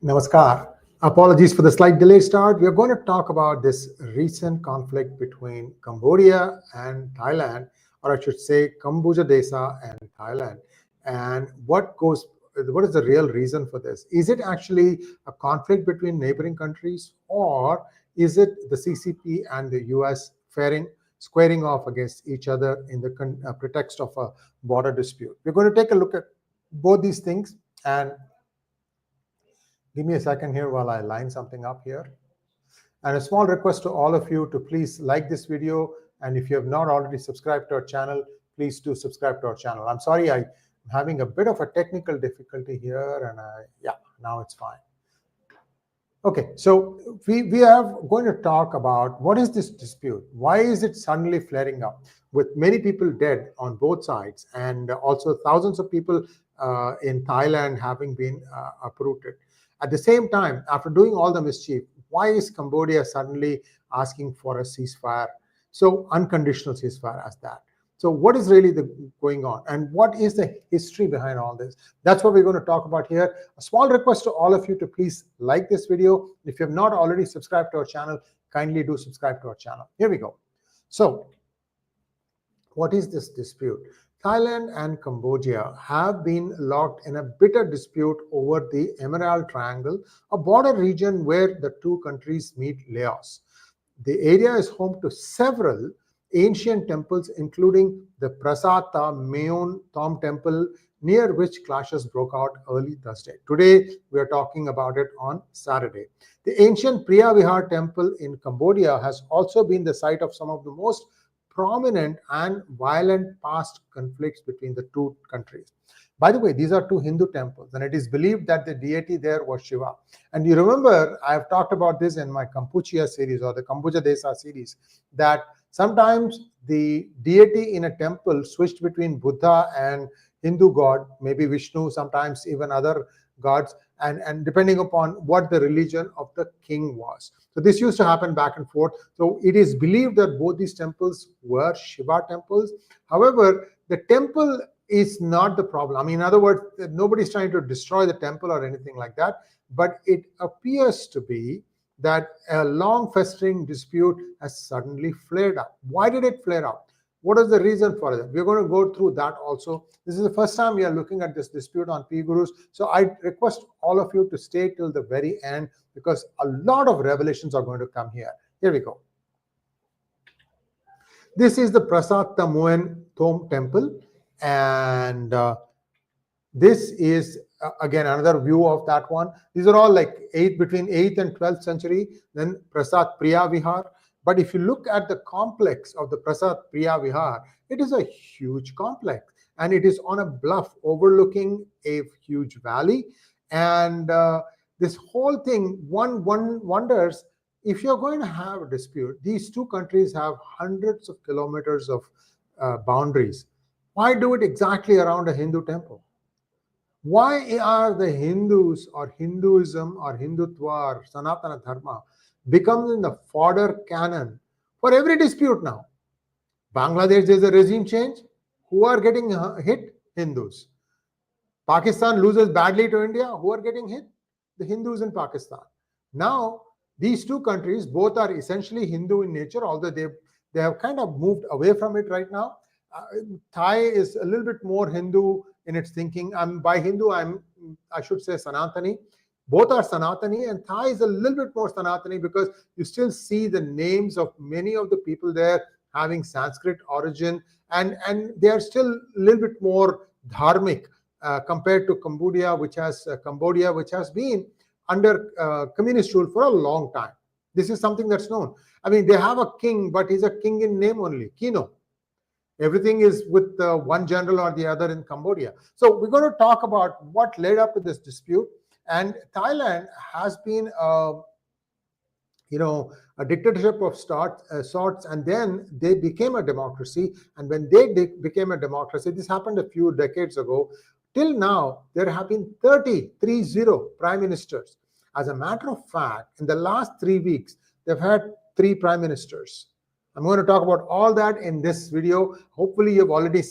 Namaskar. Apologies for the slight delayed start. We're going to talk about this recent conflict between Cambodia and Thailand, or I should say 𝗪𝗪𝗪𝗪 and Thailand, and what is the real reason for this? Is it actually a conflict between neighboring countries, or is it the CCP and the US squaring off against each other in the pretext of a border dispute? We're going to take a look at both these things, and give me a second here while I line something up here. And a small request to all of you to please like this video. And if you have not already subscribed to our channel, please do subscribe to our channel. I'm sorry, I'm having a bit of a technical difficulty here. And now it's fine. Okay, so we are going to talk about what is this dispute? Why is it suddenly flaring up with many people dead on both sides, and also thousands of people in Thailand having been uprooted? At the same time, after doing all the mischief, why is Cambodia suddenly asking for a ceasefire? So unconditional ceasefire as that. So what is really going on, and what is the history behind all this? That's what we're going to talk about here. A small request to all of you to please like this video. If you have not already subscribed to our channel, kindly do subscribe to our channel. Here we go. So what is this dispute? Thailand and Cambodia have been locked in a bitter dispute over the Emerald Triangle, a border region where the two countries meet Laos. The area is home to several ancient temples, including the 𝗪𝗪𝗪 Mayon Thom Temple, near which clashes broke out early Thursday. Today, we are talking about it on Saturday. The ancient 𝗟𝗏𝗪 temple in Cambodia has also been the site of some of the most prominent and violent past conflicts between the two countries. By the way, these are two Hindu temples, and it is believed that the deity there was Shiva. And you remember, I have talked about this in my 𝗤𝗚𝗀𝗏 series or the 𝗪𝗪𝗪𝗀𝗏 series, that sometimes the deity in a temple switched between Buddha and Hindu god, maybe Vishnu, sometimes even other gods, and depending upon what the religion of the king was. So this used to happen back and forth. So it is believed that both these temples were Shiva temples. However, the temple is not the problem. I mean, in other words, nobody's trying to destroy the temple or anything like that, but it appears to be that a long festering dispute has suddenly flared up. Why did it flare up? What is the reason for it? We're going to go through that also. This is the first time we are looking at this dispute on P Gurus. So I request all of you to stay till the very end, because a lot of revelations are going to come here. Here we go. This is the 𝗪𝗪𝗪 Mayon Thom Temple. And this is, again, another view of that one. These are all like between 8th and 12th century. Then 𝗪𝗪𝗪𝗪. But if you look at the complex of the 𝗪𝗪𝗪𝗪, it is a huge complex, and it is on a bluff overlooking a huge valley. And this whole thing, one wonders, if you're going to have a dispute, these two countries have hundreds of kilometers of boundaries. Why do it exactly around a Hindu temple? Why are the Hindus or Hinduism or Hindutva or Sanatana Dharma becoming the fodder cannon for every dispute now? Bangladesh, there's a regime change. Who are getting hit? Hindus. Pakistan loses badly to India. Who are getting hit? The Hindus in Pakistan. Now, these two countries both are essentially Hindu in nature, although they have kind of moved away from it right now. Thai is a little bit more Hindu in its thinking. By Hindu, I should say Sanatani. Both are Sanatani, and Thai is a little bit more Sanatani because you still see the names of many of the people there having Sanskrit origin, and they are still a little bit more dharmic compared to Cambodia, which has been under communist rule for a long time. This is something that's known. I mean, they have a king, but he's a king in name only, Kino. Everything is with one general or the other in Cambodia. So we're going to talk about what led up to this dispute. And Thailand has been, a dictatorship of sorts, and then they became a democracy. And when they became a democracy, this happened a few decades ago. Till now, there have been 30 prime ministers. As a matter of fact, in the last 3 weeks, they've had 3 prime ministers. I'm going to talk about all that in this video. Hopefully, you've already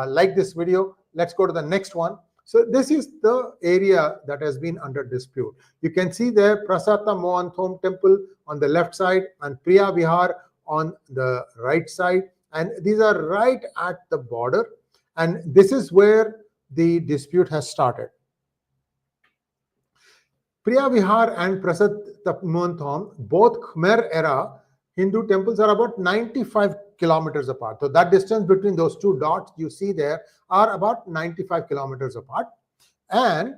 liked this video. Let's go to the next one. So this is the area that has been under dispute. You can see there 𝗏𝗏𝗏 temple on the left side and 𝗟𝗏𝗏𝗏 on the right side. And these are right at the border. And this is where the dispute has started. 𝗟𝗏𝗏𝗏 and 𝗏𝗏𝗏𝗏, both Khmer era Hindu temples are about 95 kilometers apart. So that distance between those two dots you see there are about 95 kilometers apart. And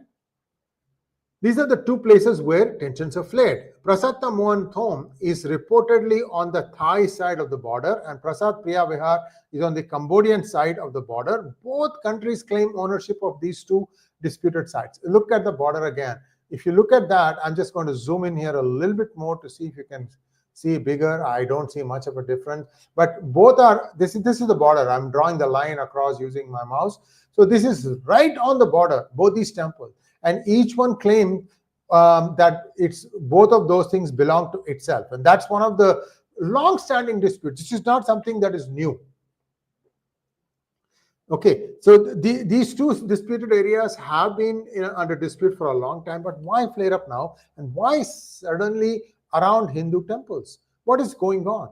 these are the two places where tensions have flared. 𝗏𝗏𝗏𝗏 is reportedly on the Thai side of the border, and 𝗏𝗏𝗏𝗏 is on the Cambodian side of the border. Both countries claim ownership of these two disputed sites. Look at the border again. If you look at that, I'm just going to zoom in here a little bit more to see if you can see bigger. I don't see much of a difference, but both are, this is the border. I'm drawing the line across using my mouse. So this is right on the border, both these temples, and each one claimed that it's both of those things belong to itself, and that's one of the long-standing disputes. This is not something that is new. Okay, so these two disputed areas have been under dispute for a long time, but why flare up now, and why suddenly around Hindu temples? What is going on?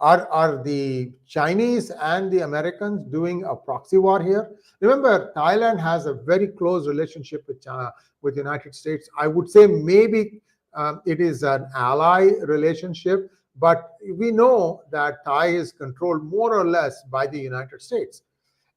Are the Chinese and the Americans doing a proxy war here? Remember, Thailand has a very close relationship with the United States. I would say maybe it is an ally relationship, but we know that Thai is controlled more or less by the United States.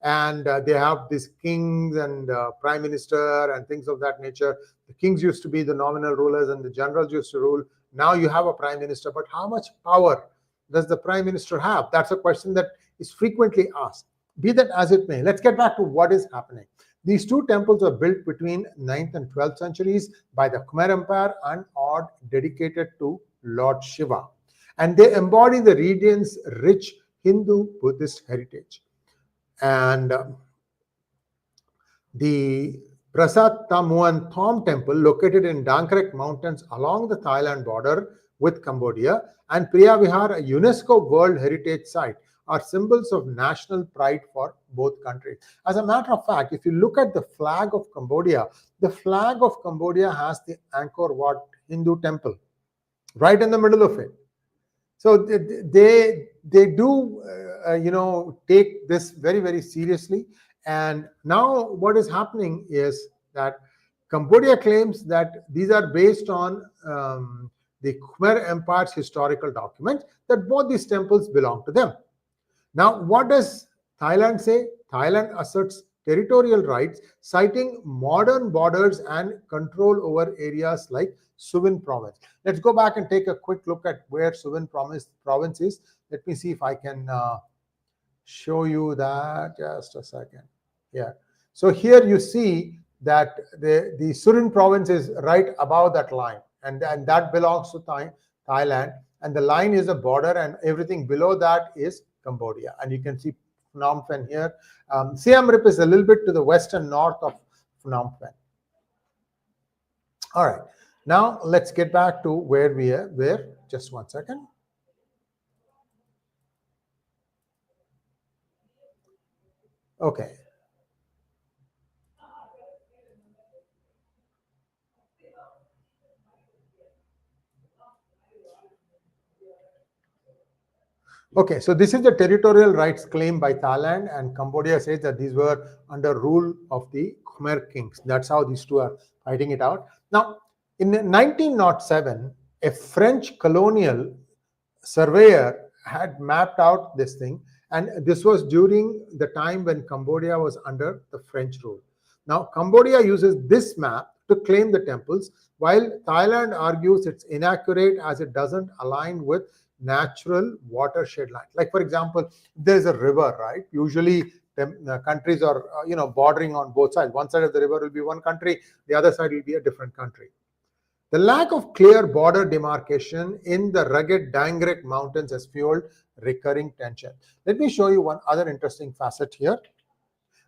And they have these kings and prime minister and things of that nature. The kings used to be the nominal rulers and the generals used to rule. Now you have a prime minister, but how much power does the prime minister have? That's a question that is frequently asked. Be that as it may, let's get back to what is happening. These two temples were built between 9th and 12th centuries by the Khmer Empire and are dedicated to Lord Shiva. And they embody the region's rich Hindu-Buddhist heritage. And the 𝗏𝗏𝗏𝗏𝗏 temple, located in Dankrek Mountains along the Thailand border with Cambodia, and 𝗟𝗏𝗏𝗏𝗏, a UNESCO World Heritage Site, are symbols of national pride for both countries. As a matter of fact, if you look at the flag of Cambodia, the flag of Cambodia has the Angkor Wat Hindu temple right in the middle of it. So they do take this very, very seriously. And now what is happening is that Cambodia claims that these are based on the Khmer Empire's historical documents, that both these temples belong to them. Now, what does Thailand say? Thailand asserts territorial rights, citing modern borders and control over areas like Suwin province. Let's go back and take a quick look at where Suwin province is. Let me see if I can show you that. Just a second. Yeah. So here you see that the Surin province is right above that line, and that belongs to Thailand. And the line is a border, and everything below that is Cambodia. And you can see Phnom Penh here. Siem Reap is a little bit to the west and north of Phnom Penh. All right. Now let's get back to where we were. Just one second. Okay. Okay, so this is the territorial rights claimed by Thailand, and Cambodia says that these were under rule of the Khmer kings. That's how these two are fighting it out. Now, in 1907, a French colonial surveyor had mapped out this thing, and this was during the time when Cambodia was under the French rule. Now, Cambodia uses this map to claim the temples, while Thailand argues it's inaccurate as it doesn't align with natural watershed line. Like, for example, there's a river, right? Usually countries are bordering on both sides. One side of the river will be one country, the other side will be a different country. The lack of clear border demarcation in the rugged Dangrek Mountains has fueled recurring tension. Let me show you one other interesting facet here.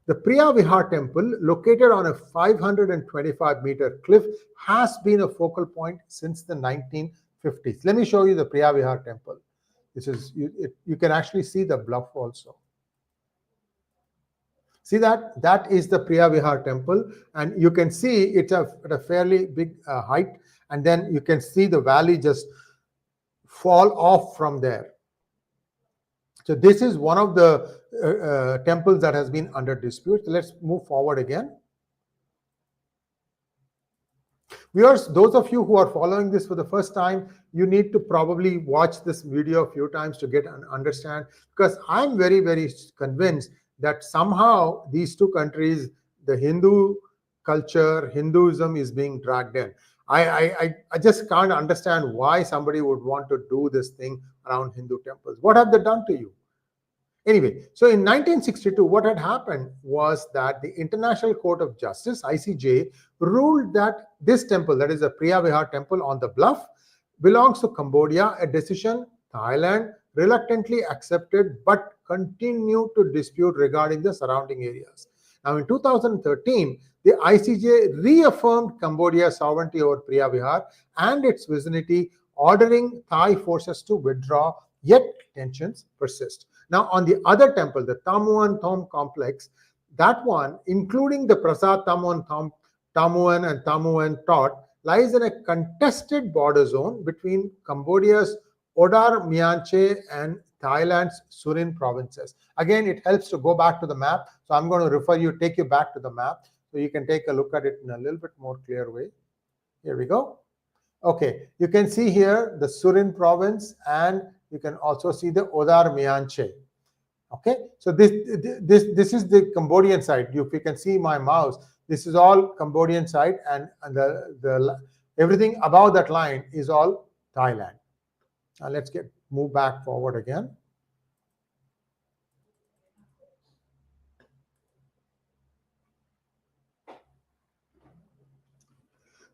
The 𝗟𝗏𝗏𝗏 temple, located on a 525-meter cliff, has been a focal point since the 1950s. Let me show you the 𝗟𝗏𝗏𝗏 temple. This is you can actually see the bluff also. See that? That is the 𝗟𝗏𝗏 temple, and you can see it's at a fairly big height, and then you can see the valley just fall off from there. So this is one of the temples that has been under dispute. Let's move forward again. Viewers, those of you who are following this for the first time, you need to probably watch this video a few times to get and understand, because I'm very, very convinced that somehow these two countries, the Hindu culture, Hinduism is being dragged in. I just can't understand why somebody would want to do this thing around Hindu temples. What have they done to you? Anyway, so in 1962, what had happened was that the International Court of Justice, ICJ, ruled that this temple, that is the 𝗟𝗏𝗏 temple on the bluff, belongs to Cambodia, a decision Thailand reluctantly accepted but continued to dispute regarding the surrounding areas. Now, in 2013, the ICJ reaffirmed Cambodia's sovereignty over 𝗟𝗏𝗏 and its vicinity, ordering Thai forces to withdraw, yet tensions persist. Now, on the other temple, the 𝗤𝗏𝗏 complex, that one, including the Prasad 𝗤𝗏𝗏 and 𝗤𝗏𝗏𝗏, lies in a contested border zone between Cambodia's 𝗤𝗏𝗏𝗏 and Thailand's Surin provinces. Again, it helps to go back to the map. So I'm going to take you back to the map so you can take a look at it in a little bit more clear way. Here we go. Okay, you can see here the Surin province, and you can also see the 𝗤𝗏𝗏𝗏. Okay, so this is the Cambodian side. If you can see my mouse, this is all Cambodian side, and the everything above that line is all Thailand. Now let's move back forward again.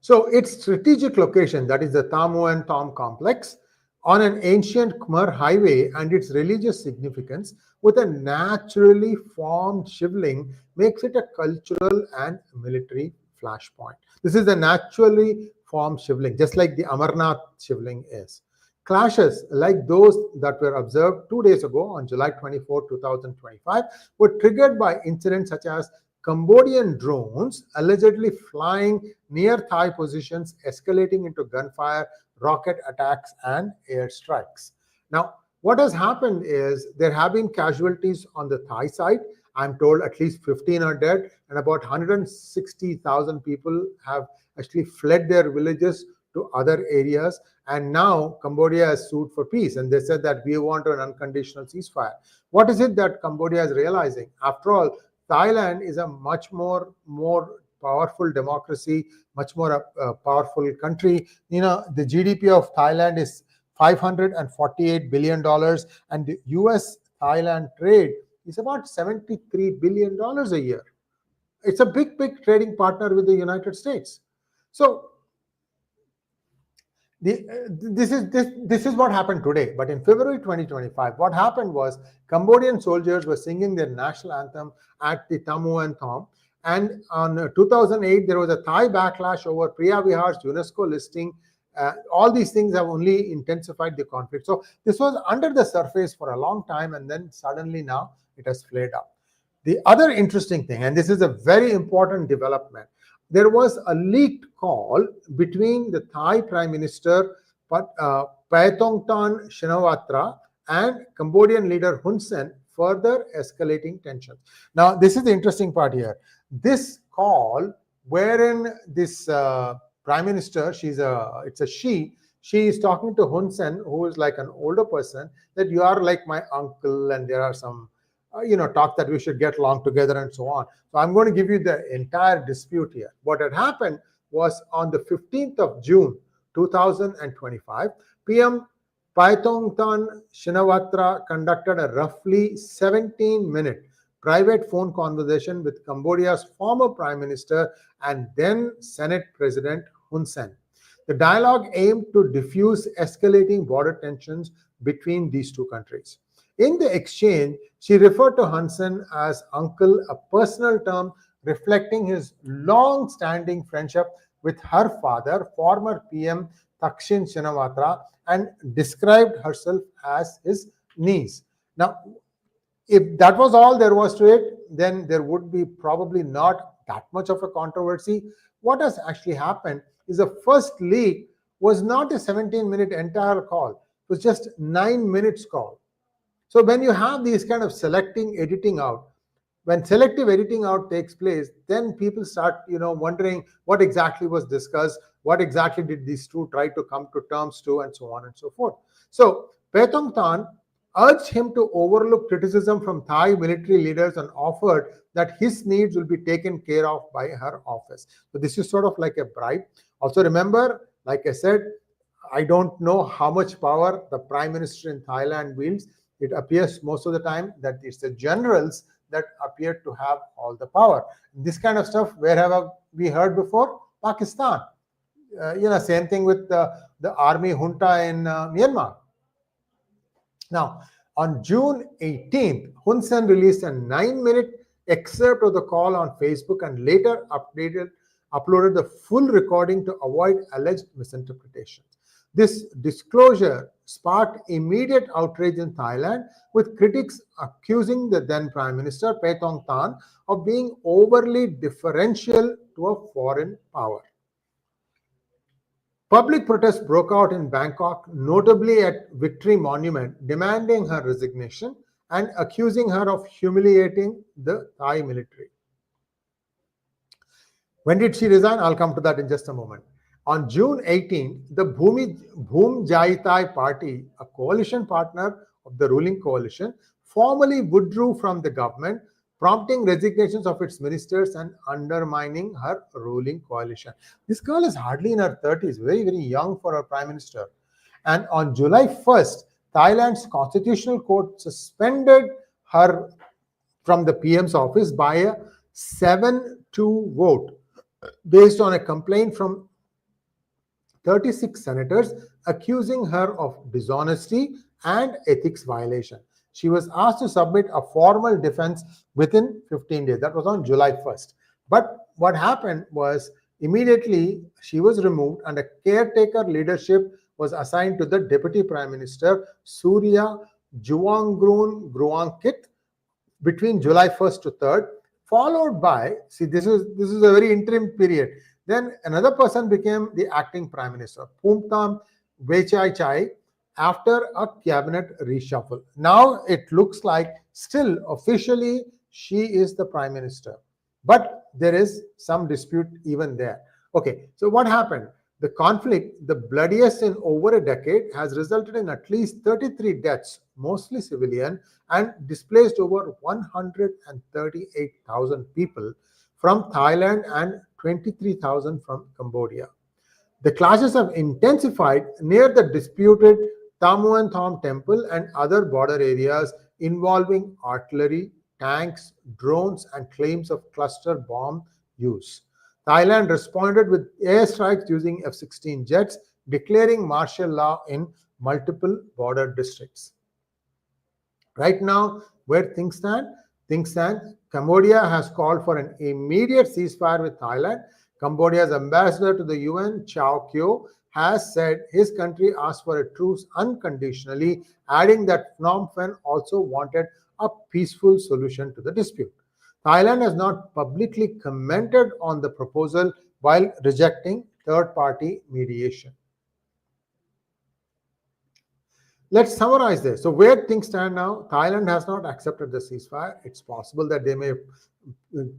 So its strategic location, that is the 𝗤𝗏𝗏𝗏 complex, on an ancient Khmer highway, and its religious significance with a naturally formed shivling makes it a cultural and military flashpoint. This is the naturally formed shivling, just like the Amarnath shivling is. Clashes like those that were observed 2 days ago on July 24, 2025 were triggered by incidents such as Cambodian drones allegedly flying near Thai positions, escalating into gunfire, rocket attacks, and airstrikes. Now, what has happened is there have been casualties on the Thai side. I'm told at least 15 are dead, and about 160,000 people have actually fled their villages to other areas. And now Cambodia has sued for peace, and they said that we want an unconditional ceasefire. What is it that Cambodia is realizing? After all, Thailand is a much more powerful democracy, much more powerful country. You know, the GDP of Thailand is $548 billion, and the US-Thailand trade is about $73 billion a year. It's a big trading partner with the United States. So this is what happened today. But in February 2025, what happened was Cambodian soldiers were singing their national anthem at the 𝗤𝗏𝗏𝗏. And on 2008, there was a Thai backlash over 𝗟𝗏𝗏𝗏's UNESCO listing. All these things have only intensified the conflict. So this was under the surface for a long time, and then suddenly now it has flared up. The other interesting thing, and this is a very important development, there was a leaked call between the Thai Prime Minister 𝗤𝗏𝗏𝗏 Shinawatra and Cambodian leader Hun Sen, further escalating tensions. Now, this is the interesting part here. This call, wherein this Prime Minister, it's a she is talking to Hun Sen, who is like an older person, that you are like my uncle, and there are some talk that we should get along together and so on. So I'm going to give you the entire dispute here. What had happened was on the 15th of June 2025, PM 𝗤𝗏𝗏𝗏 Shinawatra conducted a roughly 17-minute private phone conversation with Cambodia's former Prime Minister and then Senate President Hun Sen. The dialogue aimed to diffuse escalating border tensions between these two countries. In the exchange, she referred to Hun Sen as uncle, a personal term reflecting his long-standing friendship with her father, former PM Thaksin Shinawatra, and described herself as his niece. Now, If that was all there was to it, then there would be probably not that much of a controversy. What has actually happened is the first leak was not a 17-minute entire call. It was just 9 minutes call. So when you have these kind of editing out, when selective editing out takes place, then people start, wondering what exactly was discussed, what exactly did these two try to come to terms to, and so on and so forth. So 𝗏𝗏𝗏 urged him to overlook criticism from Thai military leaders and offered that his needs will be taken care of by her office. So this is sort of like a bribe. Also remember, like I said, I don't know how much power the Prime Minister in Thailand wields. It appears most of the time that it's the generals that appear to have all the power. This kind of stuff, where have we heard before? Pakistan. Same thing with the army junta in Myanmar. Now, on June 18th, Hun Sen released a 9-minute excerpt of the call on Facebook and later uploaded the full recording to avoid alleged misinterpretations. This disclosure sparked immediate outrage in Thailand, with critics accusing the then Prime Minister 𝗏𝗏𝗏 of being overly differential to a foreign power. Public protests broke out in Bangkok, notably at Victory Monument, demanding her resignation and accusing her of humiliating the Thai military. When did she resign? I'll come to that in just a moment. On June 18, the 𝗤𝗎𝗄𝗏 party, a coalition partner of the ruling coalition, formally withdrew from the government, prompting resignations of its ministers and undermining her ruling coalition. This girl is hardly in her 30s, very, very young for a prime minister. And on July 1st, Thailand's constitutional court suspended her from the PM's office by a 7-2 vote based on a complaint from 36 senators accusing her of dishonesty and ethics violation. She was asked to submit a formal defense within 15 days. That was on July 1st. But what happened was, immediately she was removed and a caretaker leadership was assigned to the Deputy Prime Minister, Sree 𝗔𝗠𝗔𝗔 between July 1st to 3rd, followed by, see, this is a very interim period. Then another person became the acting Prime Minister, 𝗤𝗚𝗏 𝗏𝗚𝗀𝗏, after a cabinet reshuffle. Now it looks like still officially she is the Prime Minister, but there is some dispute even there. Okay, so what happened? The conflict, the bloodiest in over a decade, has resulted in at least 33 deaths, mostly civilian, and displaced over 138,000 people from Thailand and 23,000 from Cambodia. The clashes have intensified near the disputed 𝗤𝗏𝗏 temple and other border areas involving artillery, tanks, drones, and claims of cluster bomb use. Thailand responded with airstrikes using F-16 jets, declaring martial law in multiple border districts. Right now, where things stand, Cambodia has called for an immediate ceasefire with Thailand. Cambodia's ambassador to the UN, 𝗥𝗘𝗙𝗪, has said his country asked for a truce unconditionally, adding that Phnom Penh also wanted a peaceful solution to the dispute. Thailand has not publicly commented on the proposal while rejecting third-party mediation. Let's summarize this. So where things stand now, Thailand has not accepted the ceasefire. It's possible that they may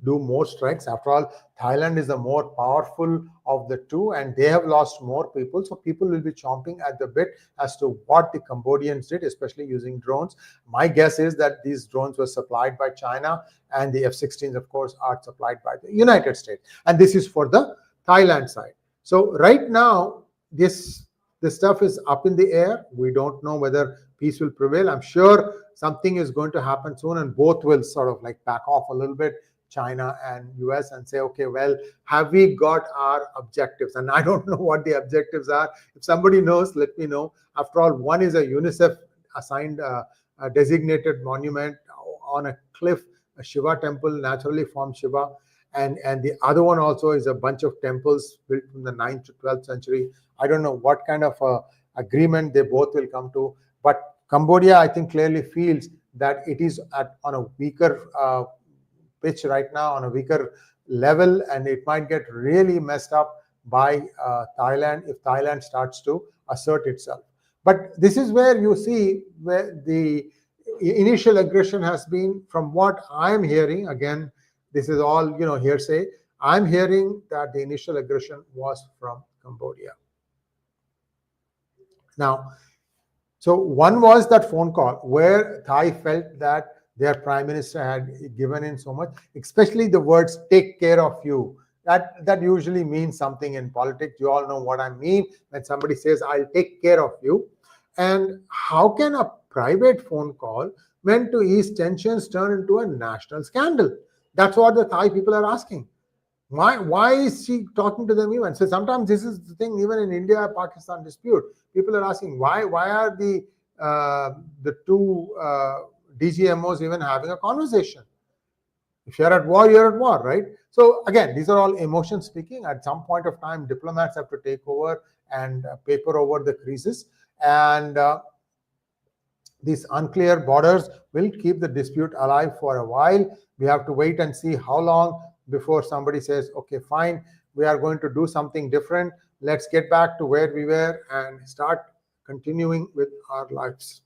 do more strikes. After all, Thailand is the more powerful of the two and they have lost more people. So people will be chomping at the bit as to what the Cambodians did, especially using drones. My guess is that these drones were supplied by China and the F-16s, of course, are supplied by the United States. And this is for the Thailand side. So right now, this stuff is up in the air. We don't know whether peace will prevail. I'm sure something is going to happen soon and both will sort of like back off a little bit, China and US, and say, okay, well, have we got our objectives? And I don't know what the objectives are. If somebody knows, let me know. After all, one is a UNICEF assigned a designated monument on a cliff, a Shiva temple, naturally formed Shiva. And the other one also is a bunch of temples built from the 9th to 12th century. I don't know what kind of agreement they both will come to, but Cambodia, I think, clearly feels that it is on a weaker pitch right now, on a weaker level, and it might get really messed up by Thailand if Thailand starts to assert itself. But this is where you see where the initial aggression has been, from what I'm hearing. Again, this is all hearsay. I'm hearing that the initial aggression was from Cambodia. Now, so one was that phone call where Thai felt that their prime minister had given in so much, especially the words "take care of you." That usually means something in politics. You all know what I mean when somebody says, "I'll take care of you." And how can a private phone call meant to ease tensions turn into a national scandal? That's what the Thai people are asking. Why is she talking to them even? So sometimes this is the thing, even in India-Pakistan dispute, people are asking why are the two DGMOs even having a conversation? If you're at war, you're at war, right? So again, these are all emotions speaking. At some point of time, diplomats have to take over and paper over the creases, and these unclear borders will keep the dispute alive for a while. We have to wait and see how long before somebody says, okay, fine, we are going to do something different. Let's get back to where we were and start continuing with our lives.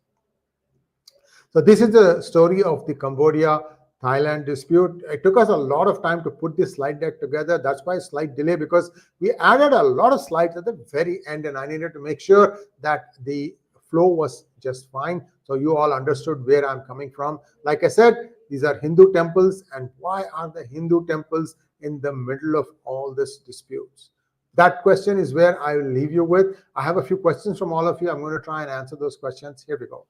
So this is the story of the Cambodia-Thailand dispute. It took us a lot of time to put this slide deck together. That's why slight delay, because we added a lot of slides at the very end, and I needed to make sure that the flow was just fine, so you all understood where I'm coming from. Like I said, these are Hindu temples, and why are the Hindu temples in the middle of all this disputes? That question is where I will leave you with. I have a few questions from all of you. I'm going to try and answer those questions. Here we go.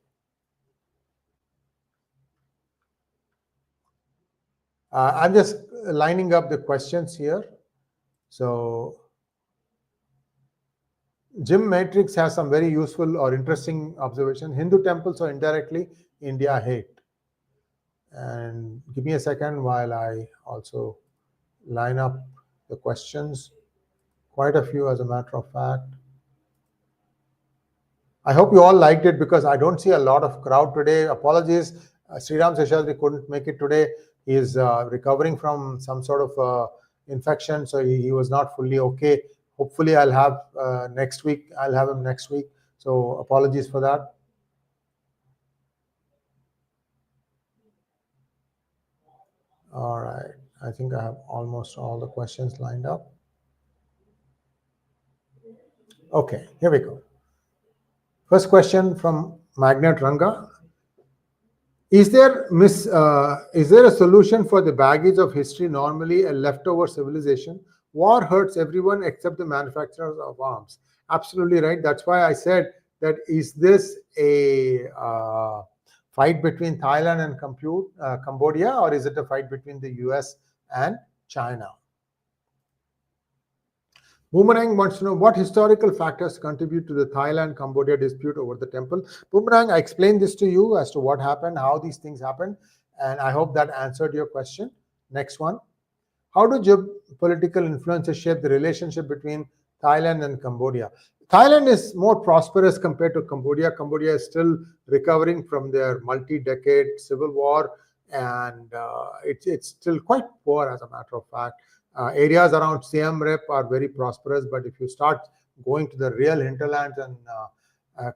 I'm just lining up the questions here. So Jim Matrix has some very useful or interesting observation. Hindu temples, or indirectly India hate. And give me a second while I also line up the questions. Quite a few, as a matter of fact. I hope you all liked it, because I don't see a lot of crowd today. Apologies, Sriram Seshadri couldn't make it today. He is recovering from some sort of infection, so he was not fully okay. Hopefully I'll have next week. I'll have him next week. So apologies for that. All right. I think I have almost all the questions lined up. Okay, here we go. First question from Magnet Ranga. Is there a solution for the baggage of history, normally a leftover civilization? War hurts everyone except the manufacturers of arms. Absolutely right. That's why I said that, is this a fight between Thailand and Cambodia, or is it a fight between the US and China? Boomerang wants to know what historical factors contribute to the Thailand-Cambodia dispute over the temple. Boomerang, I explained this to you as to what happened, how these things happened, and I hope that answered your question. Next one. How do geopolitical influences shape the relationship between Thailand and Cambodia? Thailand is more prosperous compared to Cambodia. Cambodia is still recovering from their multi-decade civil war, and it's still quite poor, as a matter of fact. Areas around Siem Reap are very prosperous, but if you start going to the real hinterlands and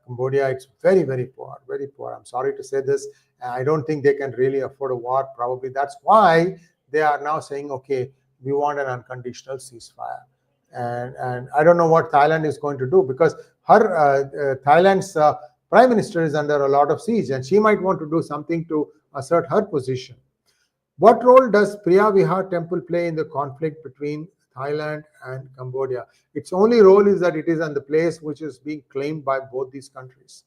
Cambodia, it's very, very poor, very poor. I'm sorry to say this. I don't think they can really afford a war. Probably that's why they are now saying, okay, we want an unconditional ceasefire. And I don't know what Thailand is going to do, because Thailand's prime minister is under a lot of siege, and she might want to do something to assert her position. What role does 𝗤𝗏𝗄𝗏 temple play in the conflict between Thailand and Cambodia? Its only role is that it is on the place which is being claimed by both these countries.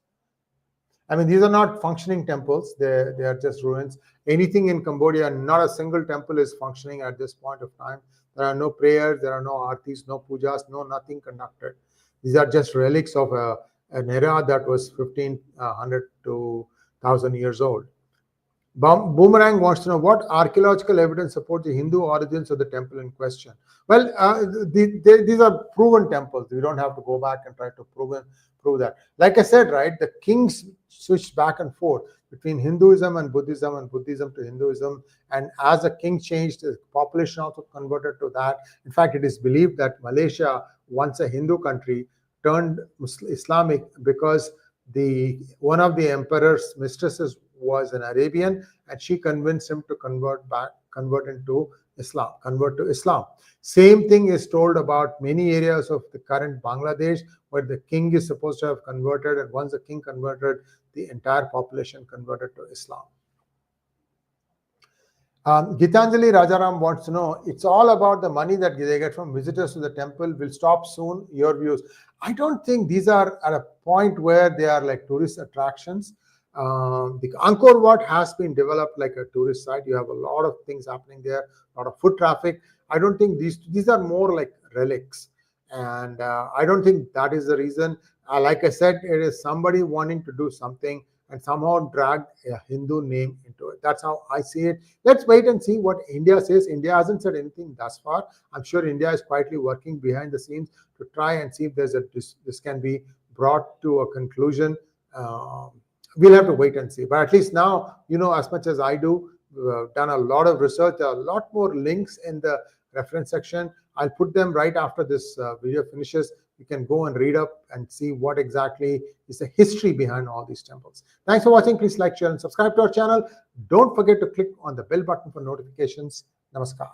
I mean, these are not functioning temples. They are just ruins. Anything in Cambodia, not a single temple is functioning at this point of time. There are no prayers, there are no artis, no pujas, no nothing conducted. These are just relics of an era that was 1500 to 1000 years old. Boomerang wants to know what archaeological evidence supports the Hindu origins of the temple in question. Well, these are proven temples. We don't have to go back and try to prove that. Like I said, right, the kings switched back and forth between Hinduism and Buddhism to Hinduism. And as the king changed, the population also converted to that. In fact, it is believed that Malaysia, once a Hindu country, turned Islamic because one of the emperor's mistresses was an Arabian, and she convinced him to convert to Islam. Same thing is told about many areas of the current Bangladesh, where the king is supposed to have converted, and once the king converted, the entire population converted to Islam. Gitanjali Rajaram wants to know, it's all about the money that they get from visitors to the temple will stop soon. Your views? I don't think these are at a point where they are like tourist attractions. The Angkor Wat has been developed like a tourist site. You have a lot of things happening there, a lot of foot traffic. I don't think these are more like relics, and I don't think that is the reason. Like I said, it is somebody wanting to do something and somehow drag a Hindu name into it. That's how I see it. Let's wait and see what India says. India hasn't said anything thus far. I'm sure India is quietly working behind the scenes to try and see if this can be brought to a conclusion. We'll have to wait and see. But at least now, you know as much as I do. We've done a lot of research. There are a lot more links in the reference section. I'll put them right after this video finishes. You can go and read up and see what exactly is the history behind all these temples. Thanks for watching. Please like, share, and subscribe to our channel. Don't forget to click on the bell button for notifications. Namaskar.